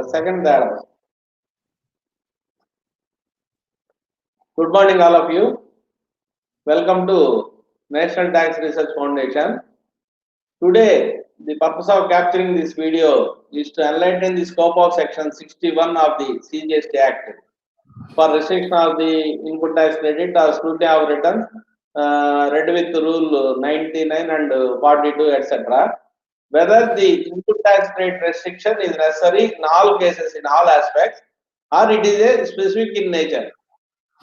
second that. Good morning, all of you. Welcome to National Tax Research Foundation. Today, the purpose of capturing this video is to enlighten the scope of Section 61 of the CGST Act for restriction of the input tax credit or scrutiny of returns, read with Rule 99 and 42, etc. Whether the input tax rate restriction is necessary in all cases, in all aspects, or it is a specific in nature.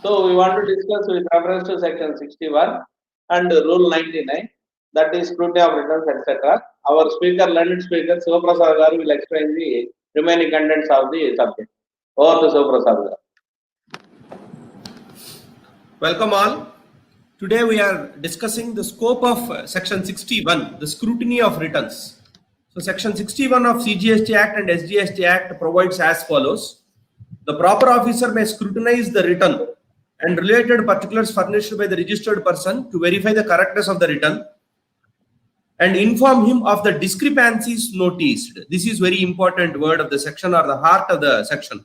So we want to discuss with reference to Section 61 and Rule 99, that is scrutiny of returns, etc. Our speaker, learned speaker, Sivaprasad Garu will explain the remaining contents of the subject. Over to Sivaprasad Garu. Welcome all. Today we are discussing the scope of Section 61, the scrutiny of returns. So Section 61 of CGST Act and SGST Act provides as follows. The proper officer may scrutinize the return and related particulars furnished by the registered person to verify the correctness of the return and inform him of the discrepancies noticed. This is very important word of the section or the heart of the section.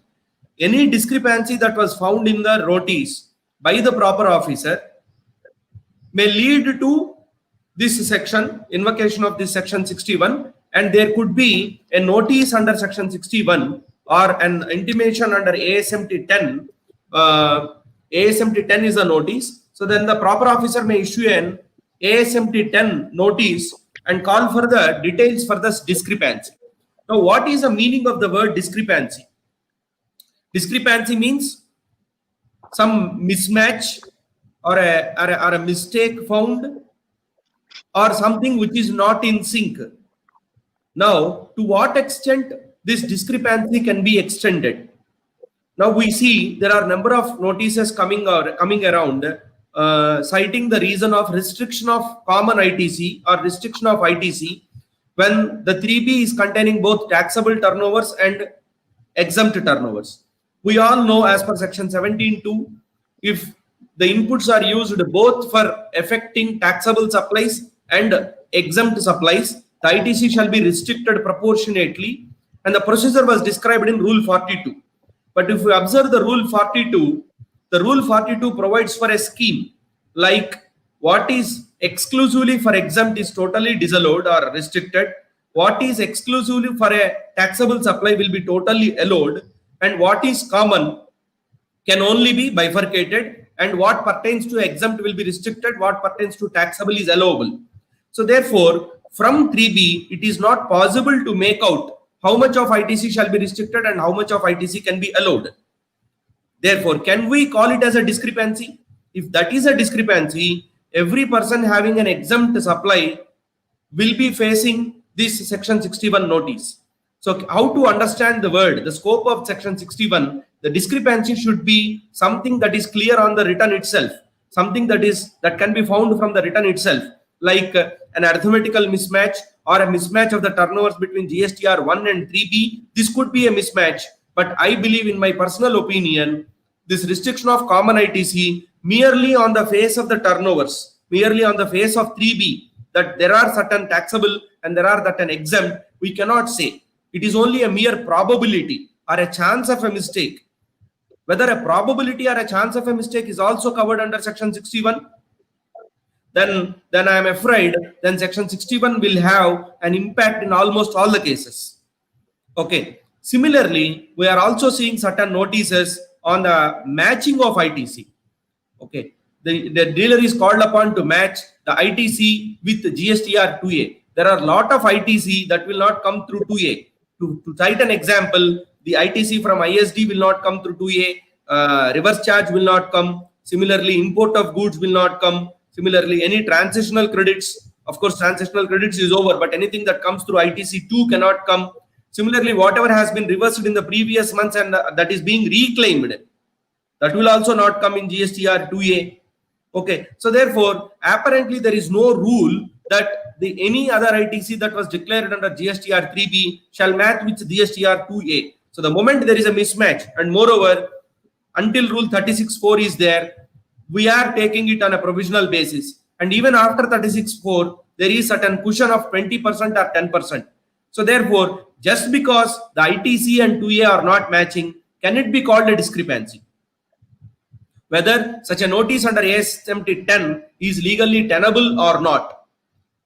Any discrepancy that was found in the notice by the proper officer may lead to this section, invocation of this Section 61, and there could be a notice under Section 61 or an intimation under ASMT 10. ASMT 10 is a notice. So then the proper officer may issue an ASMT 10 notice and call for the details for this discrepancy. Now, what is the meaning of the word discrepancy? Discrepancy means some mismatch or a mistake found or something which is not in sync. Now, to what extent this discrepancy can be extended? Now we see there are a number of notices coming around citing the reason of restriction of common ITC or restriction of ITC when the 3B is containing both taxable turnovers and exempt turnovers. We all know as per Section 17(2), if the inputs are used both for affecting taxable supplies and exempt supplies, the ITC shall be restricted proportionately, and the procedure was described in Rule 42. But if we observe the Rule 42, the Rule 42 provides for a scheme like what is exclusively for exempt is totally disallowed or restricted, what is exclusively for a taxable supply will be totally allowed, and what is common can only be bifurcated, and what pertains to exempt will be restricted, what pertains to taxable is allowable. So therefore, from 3B, it is not possible to make out how much of ITC shall be restricted and how much of ITC can be allowed. Therefore, can we call it as a discrepancy? If that is a discrepancy, every person having an exempt supply will be facing this Section 61 notice. So how to understand the word, the scope of Section 61, the discrepancy should be something that is clear on the return itself, something that can be found from the return itself, like an arithmetical mismatch or a mismatch of the turnovers between GSTR 1 and 3B. This could be a mismatch, but I believe, in my personal opinion, this restriction of common ITC merely on the face of the turnovers, merely on the face of 3B, that there are certain taxable and there are certain exempt, we cannot say. It is only a mere probability or a chance of a mistake. Whether a probability or a chance of a mistake is also covered under Section 61, then I am afraid then Section 61 will have an impact in almost all the cases. Okay. Similarly, we are also seeing certain notices on the matching of ITC. Okay. The dealer is called upon to match the ITC with the GSTR 2A. There are a lot of ITC that will not come through 2A. To cite an example, the ITC from ISD will not come through 2A. Reverse charge will not come. Similarly, import of goods will not come. Similarly, any transitional credits, of course, transitional credits is over, but anything that comes through ITC 2 cannot come. Similarly, whatever has been reversed in the previous months and that is being reclaimed, that will also not come in GSTR 2A. Okay, so therefore, apparently there is no rule that any other ITC that was declared under GSTR 3B shall match with GSTR 2A. So the moment there is a mismatch, and moreover, until Rule 36(4) is there, we are taking it on a provisional basis. And even after 36(4), there is certain cushion of 20% or 10%. So therefore, just because the ITC and 2A are not matching, can it be called a discrepancy? Whether such a notice under ASMT 10 is legally tenable or not.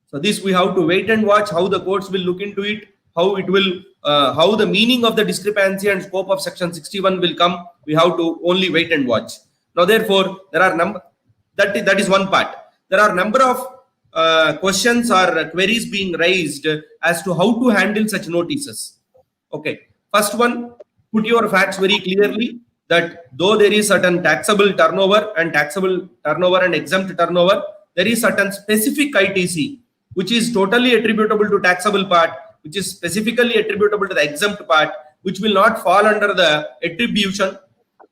So this we have to wait and watch how the courts will look into it, how it will, how the meaning of the discrepancy and scope of section 61 will come. We have to only wait and watch. Now, therefore, there are that is one part. There are number of questions or queries being raised as to how to handle such notices. Okay, first one, put your facts very clearly that though there is certain taxable turnover and exempt turnover, there is certain specific ITC which is totally attributable to taxable part, which is specifically attributable to the exempt part, which will not fall under the attribution.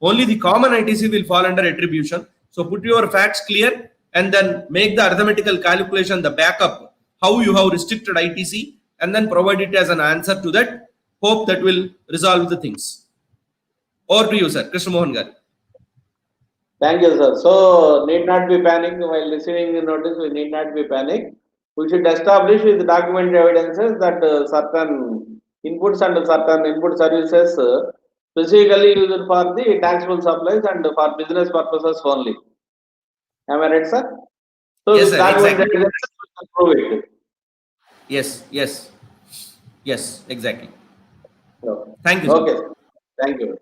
Only the common ITC will fall under attribution. So put your facts clear and then make the arithmetical calculation, the backup, how you have restricted ITC, and then provide it as an answer to that. Hope that will resolve the things. Over to you, sir. Krishna Mohan Garu. Thank you, sir. So, need not be panic while receiving the notice. We need not be panic. We should establish with documentary evidences that certain inputs and certain input services specifically used for the taxable supplies and for business purposes only. Am I right, sir? So, Yes, with sir, documentary exactly. evidences, we can prove it. Yes, exactly. So, Thank you, sir. okay, thank you.